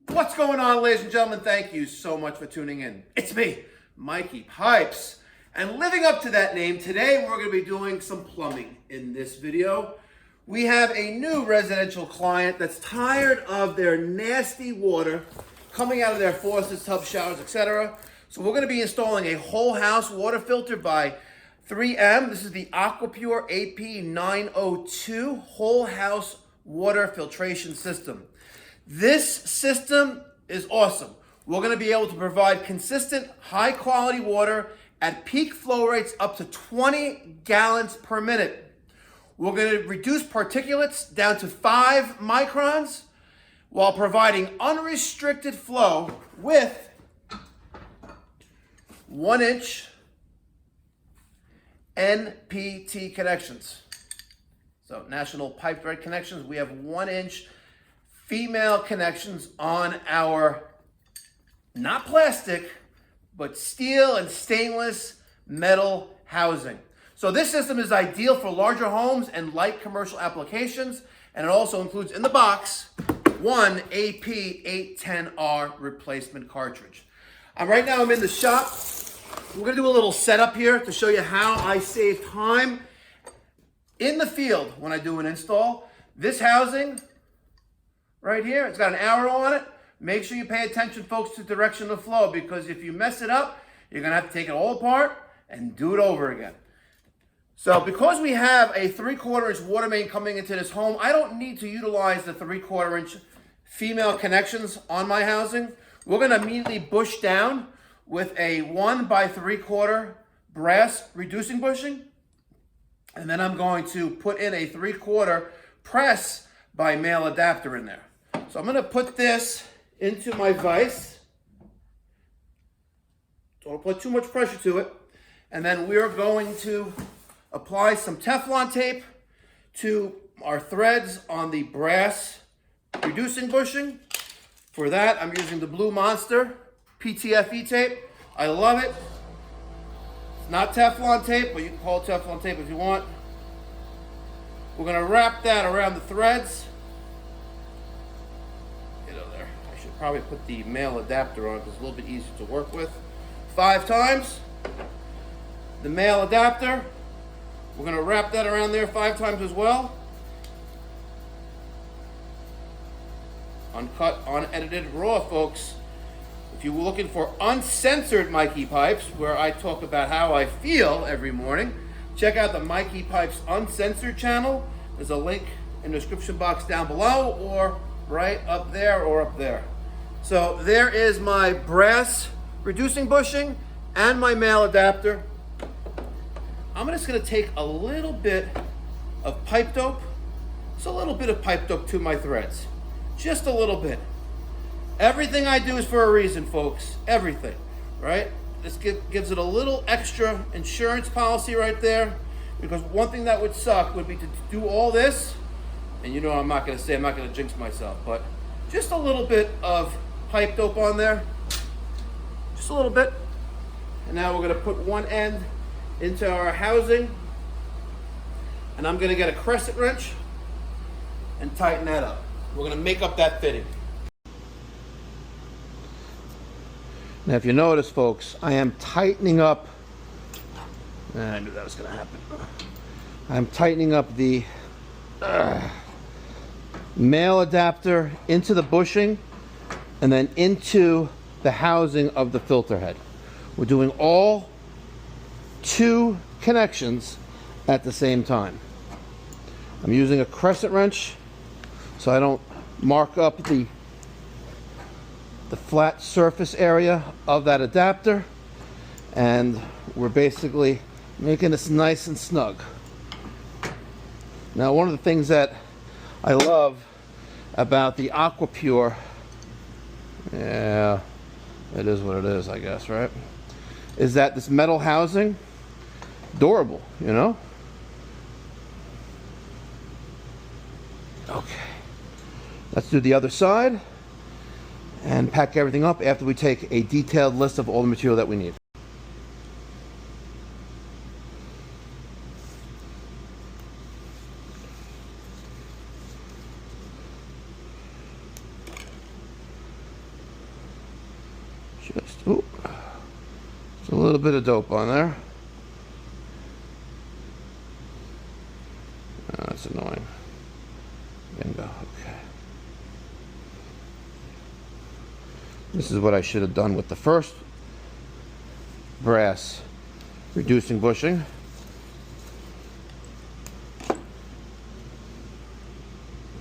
What's going on, ladies and gentlemen? Thank you so much for tuning in. It's me, Mikey Pipes. And living up to that name, today we're going to be doing some plumbing in this video. We have a new residential client that's tired of their nasty water coming out of their faucets, tubs, showers, etc. So we're going to be installing a whole house water filter by 3M. This is the Aqua Pure AP902 whole house water filtration system. This system is awesome. We're going to be able to provide consistent, high quality water at peak flow rates up to 20 gallons per minute. We're going to reduce particulates down to 5 microns while providing unrestricted flow with 1-inch NPT connections. So National Pipe Thread connections. We have 1-inch female connections on our, not plastic, but steel and stainless metal housing. So this system is ideal for larger homes and light commercial applications, and it also includes in the box one AP810R replacement cartridge. Right now I'm in the shop. We're gonna do a little setup here to show you how I save time in the field when I do an install. This housing right here, it's got an arrow on it. Make sure you pay attention, folks, to direction of flow, because if you mess it up, you're gonna have to take it all apart and do it over again. So because we have a 3/4 inch water main coming into this home, I don't need to utilize the 3/4 inch female connections on my housing. We're gonna immediately bush down with a 1 by 3/4 brass reducing bushing. And then I'm going to put in a 3/4 press by male adapter in there. So I'm going to put this into my vise. Don't put too much pressure to it. And then we are going to apply some Teflon tape to our threads on the brass reducing bushing. For that, I'm using the Blue Monster PTFE tape. I love it. It's not Teflon tape, but you can call it Teflon tape if you want. We're going to wrap that around the threads. I should probably put the male adapter on because it's a little bit easier to work with. 5 times. The male adapter, we're going to wrap that around there 5 times as well. Uncut, unedited, raw, folks. If you were looking for uncensored Mikey Pipes, where I talk about how I feel every morning, check out the Mikey Pipes Uncensored channel. There's a link in the description box down below, or right up there or up there. So there is my brass reducing bushing and my male adapter. I'm just going to take a little bit of pipe dope. Just a little bit of pipe dope to my threads. Just a little bit. Everything I do is for a reason, folks. Everything, right? This gives it a little extra insurance policy right there, because one thing that would suck would be to do all this, and you know I'm not going to jinx myself, but just a little bit of pipe dope on there, just a little bit. And now we're going to put one end into our housing, and I'm going to get a crescent wrench and tighten that up. We're going to make up that fitting. Now, if you notice, folks, I am tightening up. I knew that was going to happen. I'm tightening up the male adapter into the bushing and then into the housing of the filter head. We're doing all 2 connections at the same time. I'm using a crescent wrench so I don't mark up the flat surface area of that adapter, and we're basically making this nice and snug. Now, one of the things that I love about the Aqua Pure, yeah, it is what it is, I guess, right, is that this metal housing, durable, you know? Okay, let's do the other side and pack everything up after we take a detailed list of all the material that we need. Just a little bit of dope on there. Oh, that's annoying. Bingo. Okay. This is what I should have done with the first brass reducing bushing.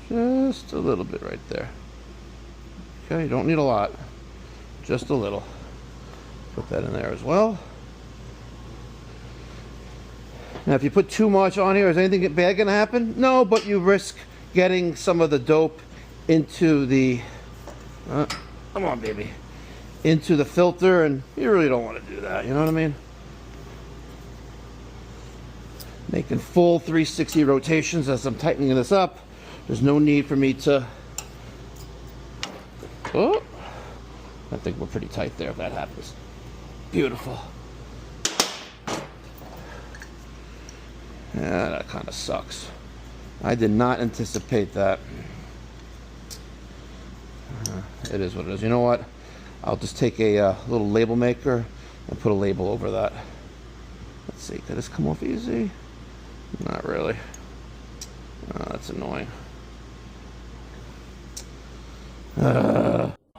Just a little bit right there. Okay, you don't need a lot. Just a little. Put that in there as well. Now, if you put too much on here, is anything bad going to happen? No, but you risk getting some of the dope into the, come on, baby, into the filter, and you really don't want to do that. You know what I mean? Making full 360 rotations as I'm tightening this up. There's no need for me to. Oh, I think we're pretty tight there if that happens. Beautiful. Yeah, that kind of sucks. I did not anticipate that. It is what it is. You know what? I'll just take a little label maker and put a label over that. Let's see. Could this come off easy? Not really. Oh, that's annoying.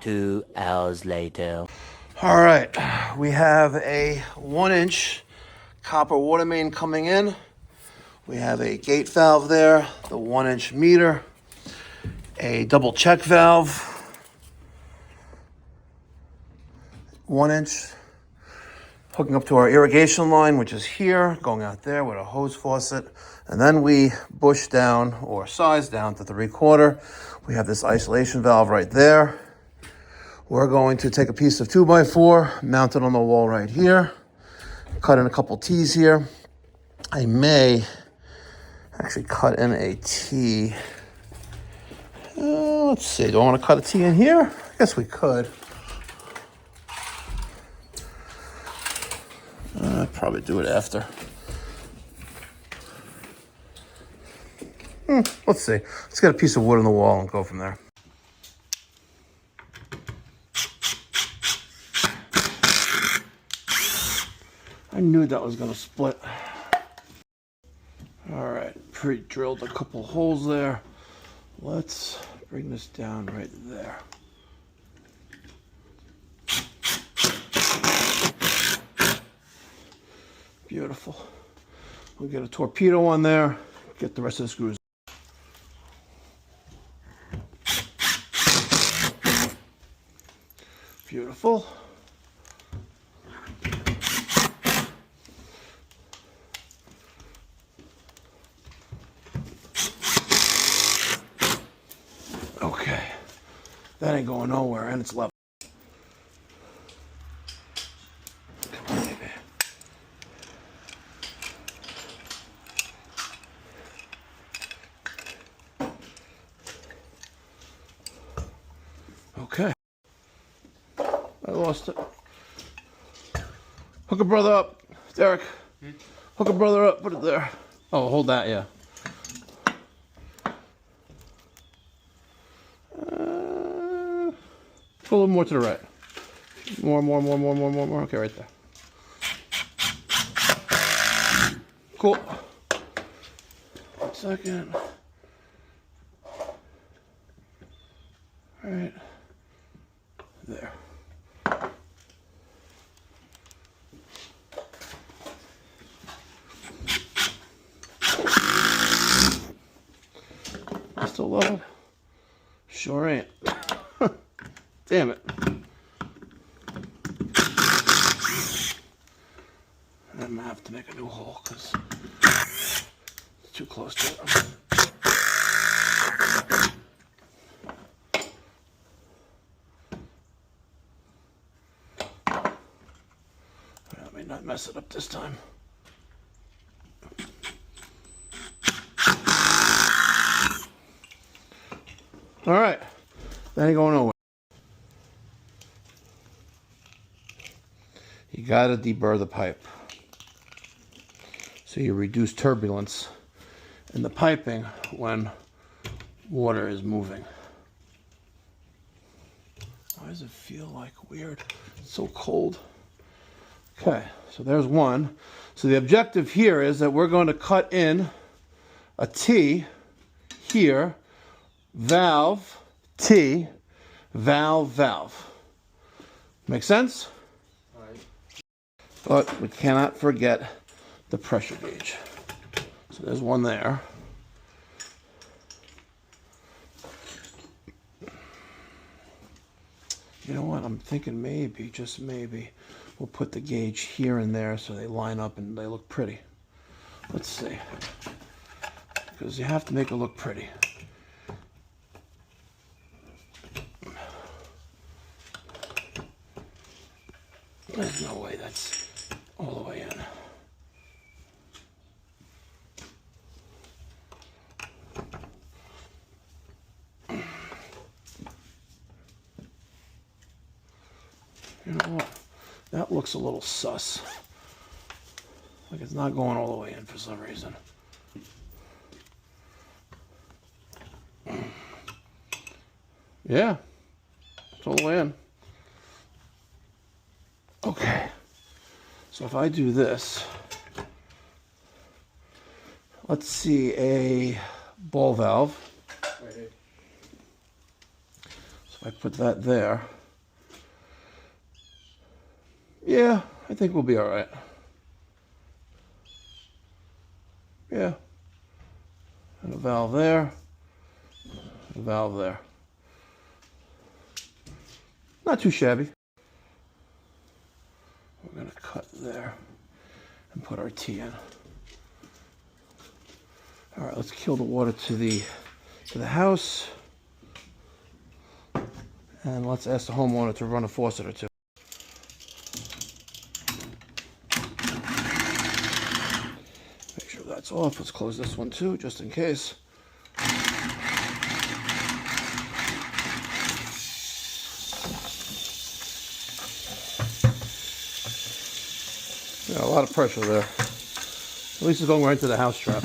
2 hours later. All right. We have a 1-inch copper water main coming in. We have a gate valve there, the 1-inch meter, a double check valve, 1-inch, hooking up to our irrigation line, which is here, going out there with a hose faucet. And then we bush down or size down to 3/4. We have this isolation valve right there. We're going to take a piece of 2x4, mount it on the wall right here, cut in a couple T's here. I may actually cut in a T. Let's see, do I want to cut a T in here? I guess we could. Probably do it after. Let's see. Let's get a piece of wood on the wall and go from there. I knew that was going to split. All right, pre-drilled a couple holes there. Let's bring this down right there. Beautiful. We'll get a torpedo on there, get the rest of the screws. Beautiful. Okay, that ain't going nowhere, and it's level. Come on, baby. Okay, I lost it. Hook a brother up, Derek. Hook a brother up, put it there. Oh, hold that, yeah. Go a little more to the right. More. Okay, right there. Cool. 1 second. All right. There. Still low? Sure ain't. Damn it. I'm gonna have to make a new hole because it's too close to it. Let me not mess it up this time. All right, that ain't going nowhere. You gotta deburr the pipe. So you reduce turbulence in the piping when water is moving. Why does it feel like weird? It's so cold. Okay, so there's one. So the objective here is that we're going to cut in a T here, valve, T, valve, valve. Make sense? All right. But we cannot forget the pressure gauge. So there's one there. You know what? I'm thinking maybe, just maybe, we'll put the gauge here and there so they line up and they look pretty. Let's see. Because you have to make it look pretty. There's no way that's all the way in. You know what? That looks a little sus. Like it's not going all the way in for some reason. Yeah, it's all the way in. Okay, so if I do this, let's see a ball valve. Right here. So if I put that there, yeah, I think we'll be all right. Yeah, and a valve there, a valve there. Not too shabby. We're gonna cut there and put our T in. All right, let's kill the water to the house, and let's ask the homeowner to run a faucet or two. Make sure that's off. Let's close this one too, just in case. Yeah, a lot of pressure there. At least it's going right into the house trap.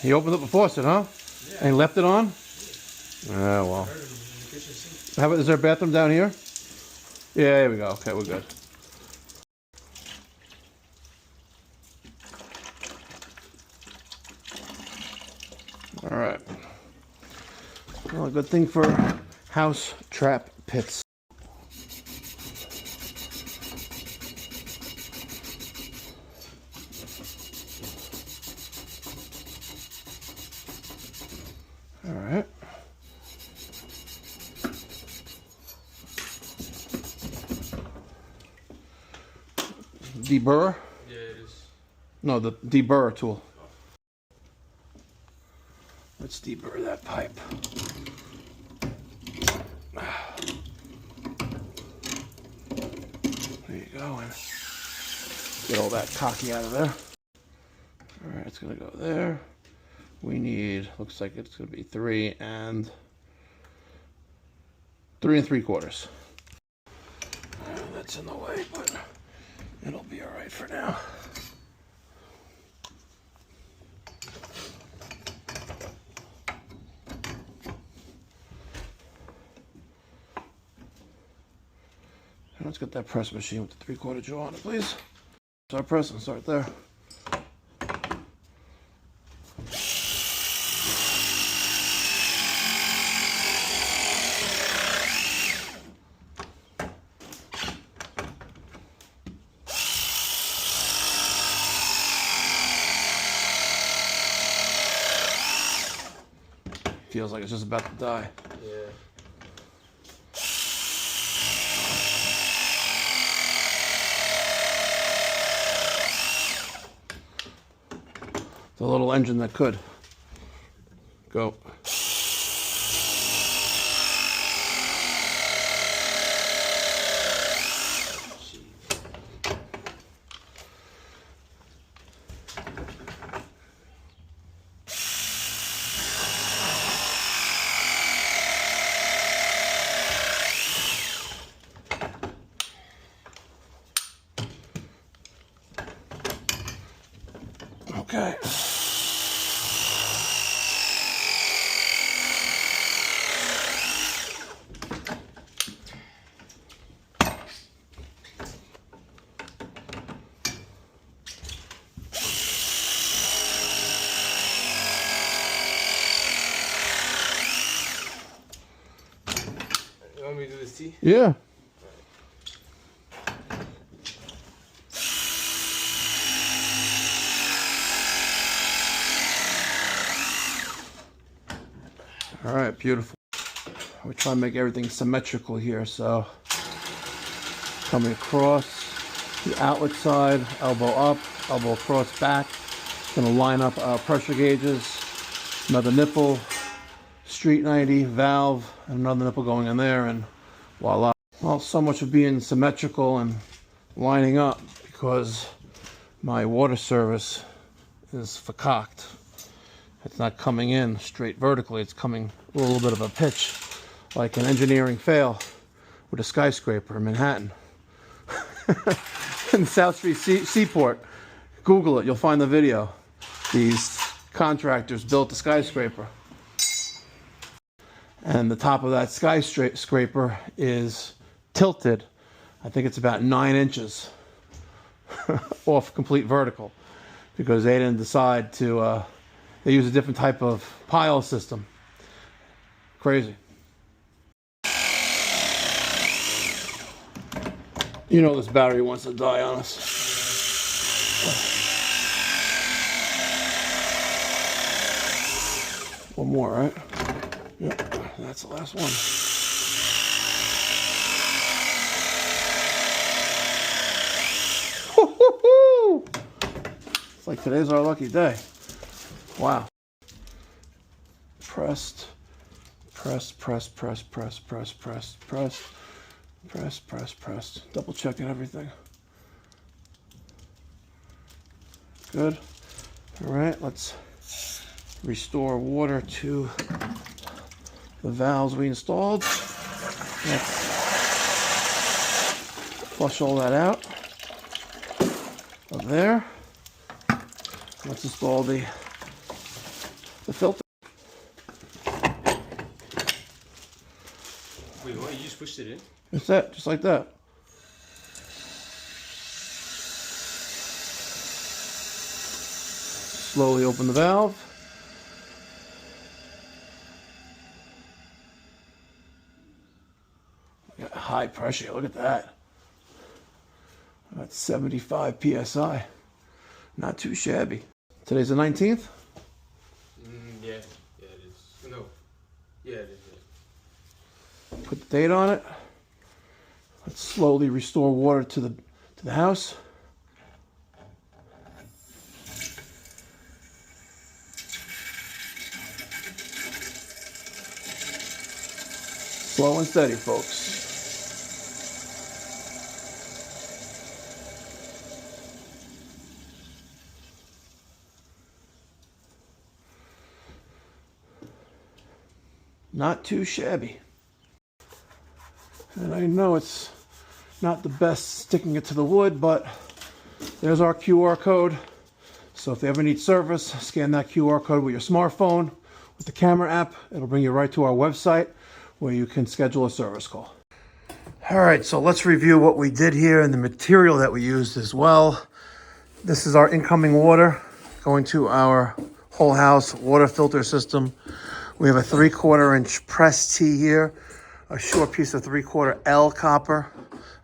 He opened up the faucet, huh? Yeah. And he left it on? Yeah, well. Is there a bathroom down here? Yeah, here we go. Okay, we're good. All right. Well, a good thing for house trap pits. All right. Deburr? Yeah, it is. No, the deburr tool. Let's deburr that pipe. There you go, and get all that cocky out of there. All right, it's gonna go there. We need, looks like it's gonna be 3 3¾ That's in the way, but it'll be all right for now. And let's get that press machine with the 3/4 jaw on it, please. Start pressing, start there. Feels like it's just about to die. Yeah. The little engine that could. Go. see? Yeah. All right, beautiful. We try to make everything symmetrical here. So coming across the outlet side, elbow up, elbow across back. Gonna line up our pressure gauges. Another nipple, street 90, valve, and another nipple going in there, and voila. Well, so much for being symmetrical and lining up because my water service is vercocked. It's not coming in straight vertically, it's coming a little bit of a pitch, like an engineering fail with a skyscraper in Manhattan. In South Street Seaport. Google it, you'll find the video. These contractors built a skyscraper. And the top of that skyscraper is tilted. I think it's about 9 inches off complete vertical because they didn't decide to, they use a different type of pile system. Crazy. You know this battery wants to die on us. One more, right? Yep, that's the last one. Woo-hoo-hoo! It's like today's our lucky day. Wow. Pressed, pressed, pressed, pressed, pressed, pressed, pressed, pressed, pressed, pressed, pressed. Double checking everything. Good. All right, let's restore water to the valves we installed. Let's flush all that out of there. Let's install the filter. Wait, what? You just pushed it in? It's that, just like that. Slowly open the valve. We got high pressure, look at that. That's 75 PSI. Not too shabby. Today's the 19th? Yeah. Yeah, it is. No. Yeah, it is. Yeah. Put the date on it. Let's slowly restore water to the house. Slow and steady, folks. Not too shabby. And I know it's not the best sticking it to the wood, but there's our QR code. So if you ever need service, scan that QR code with your smartphone, with the camera app. It'll bring you right to our website where you can schedule a service call. All right, so let's review what we did here and the material that we used as well. This is our incoming water going to our whole house water filter system. We have a 3/4 inch press T here, a short piece of 3/4 L copper,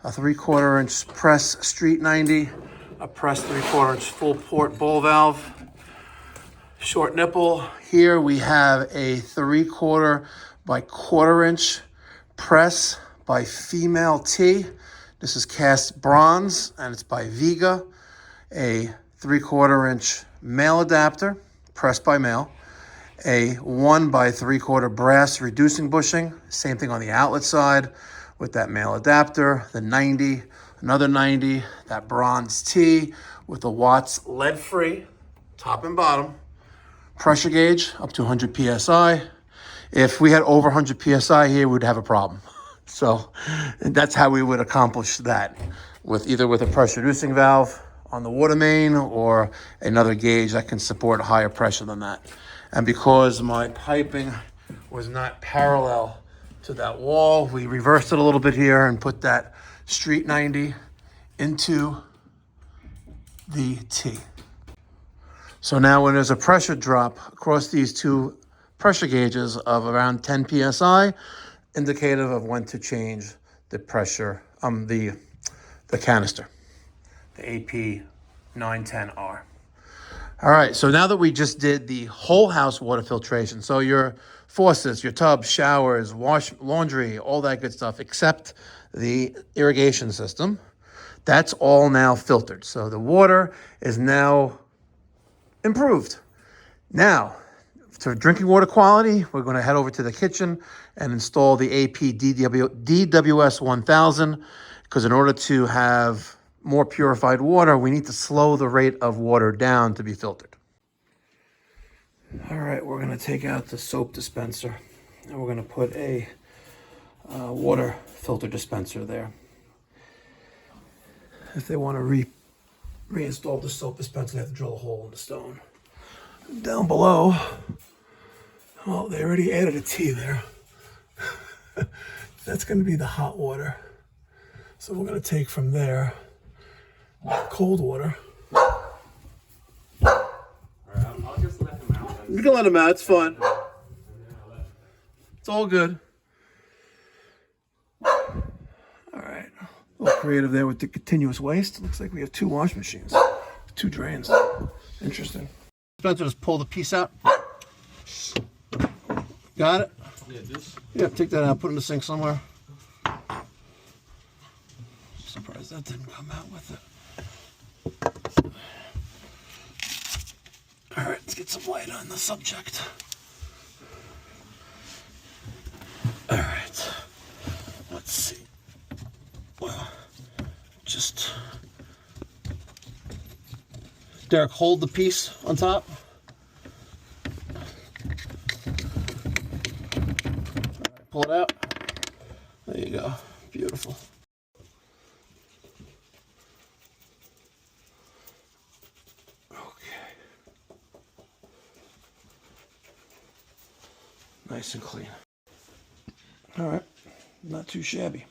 a 3/4 inch press street 90, a press 3/4 inch full port bowl valve, short nipple. Here we have a 3/4 by 1/4 inch press by Female T. This is cast bronze and it's by Viga. A 3/4 inch male adapter, pressed by male. A 1 by 3/4 brass reducing bushing. Same thing on the outlet side with that male adapter. The 90, another 90, that bronze T with the Watts lead-free, top and bottom. Pressure gauge up to 100 PSI. If we had over 100 PSI here, we'd have a problem. So that's how we would accomplish that, with either with a pressure reducing valve on the water main or another gauge that can support higher pressure than that. And because my piping was not parallel to that wall, we reversed it a little bit here and put that street 90 into the T. So now when there's a pressure drop across these two pressure gauges of around 10 PSI, indicative of when to change the pressure, the canister, the AP910R. All right, so now that we just did the whole house water filtration, so your faucets, your tubs, showers, wash, laundry, all that good stuff, except the irrigation system, that's all now filtered. So the water is now improved. Now, for drinking water quality, we're going to head over to the kitchen and install the AP DWS 1000, because in order to have more purified water, we need to slow the rate of water down to be filtered. All right, we're going to take out the soap dispenser and we're going to put a water filter dispenser there. If they want to reinstall the soap dispenser, they have to drill a hole in the stone. Down below, well, they already added a T there. That's going to be the hot water. So we're going to take from there cold water. I'll just let him out. You can let him out. It's fun. It's all good. All right. A little creative there with the continuous waste. Looks like we have 2 wash machines, 2 drains. Interesting. Spencer, just pull the piece out. Got it? Yeah, this. Yeah, take that out. Put it in the sink somewhere. Surprised that didn't come out with it. All right, let's get some light on the subject. All right, let's see. Well, just Derek, hold the piece on top. Pull it out. There you go. Beautiful. Okay. Nice and clean. All right. Not too shabby.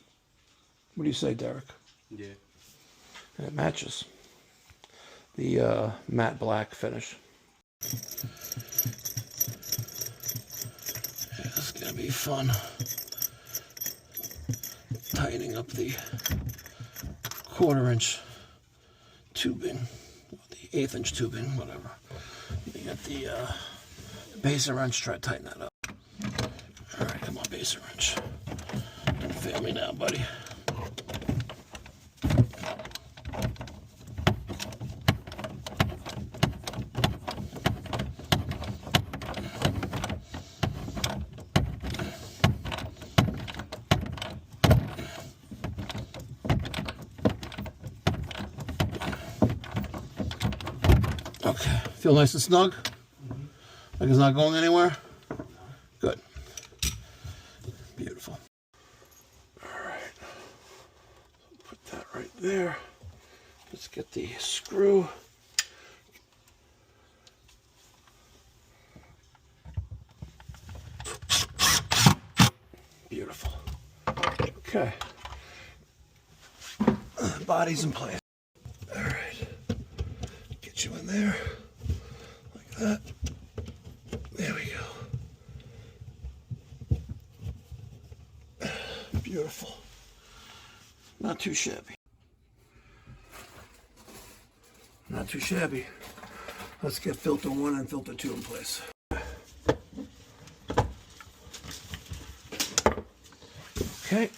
What do you say, Derek? Yeah. And it matches the matte black finish. This is gonna be fun. Tightening up the 1/4-inch tubing, the 1/8-inch tubing, whatever. You get the baser wrench, try to tighten that up. All right, come on, baser wrench. Don't fail me now, buddy. Okay, feel nice and snug? Like it's not going anywhere? Good. Beautiful. All right, put that right there. Let's get the screw. Beautiful. Okay. Body's in place. All right. Get you in there. Like that. There we go. Beautiful. Not too shabby. Not too shabby. Let's get filter 1 and filter 2 in place. Okay.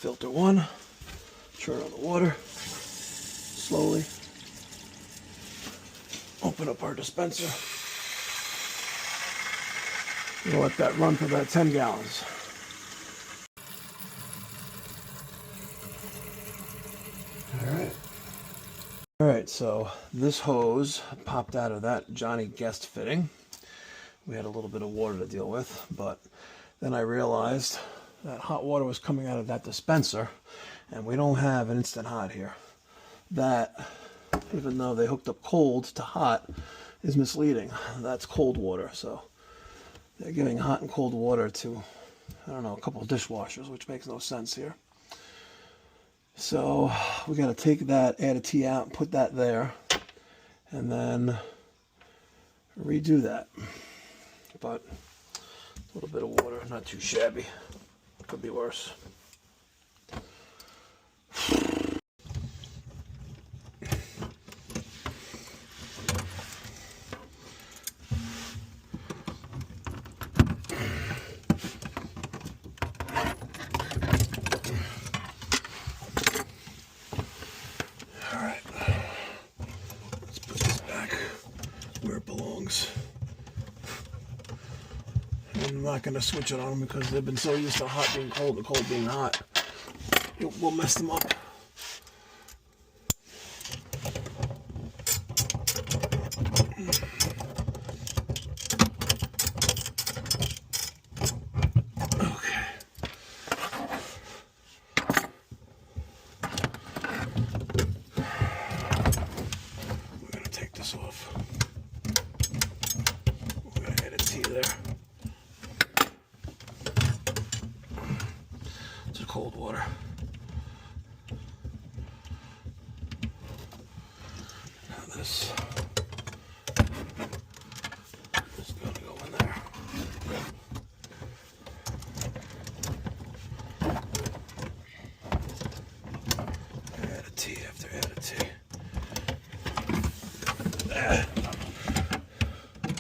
Filter 1. Turn on the water. Slowly. Open up our dispenser. We'll let that run for about 10 gallons. All right, so this hose popped out of that Johnny Guest fitting. We had a little bit of water to deal with, but then I realized that hot water was coming out of that dispenser, and we don't have an instant hot here. That, even though they hooked up cold to hot, is misleading. That's cold water, so they're giving hot and cold water to, I don't know, a couple of dishwashers, which makes no sense here. So we got to take that, add a T out, and put that there, and then redo that. But a little bit of water, not too shabby. Could be worse. Alright. Let's put this back where it belongs. I'm not going to switch it on them because they've been so used to hot being cold and cold being hot. It will mess them up. Okay. We're going to take this off. We're going to add a T there. Cold water. Now this is going to go in there. Add a T after add a T.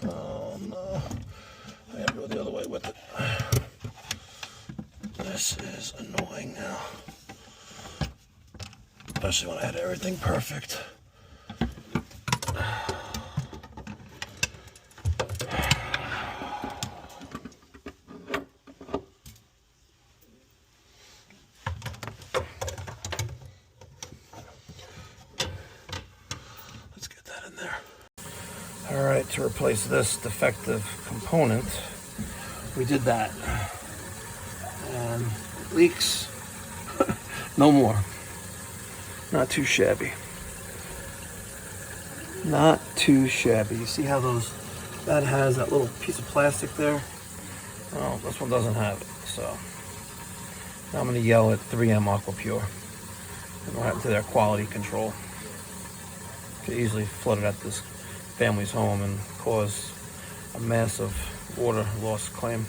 Oh no. I gotta go the other way with it. This is annoying now. Especially when I had everything perfect. Let's get that in there. All right, to replace this defective component, we did that. And leaks, no more. Not too shabby. Not too shabby. You see how that has that little piece of plastic there? Oh, this one doesn't have it. So now I'm going to yell at 3M Aqua Pure and what happened to their quality control. Could easily flood it at this family's home and cause a massive water loss claim.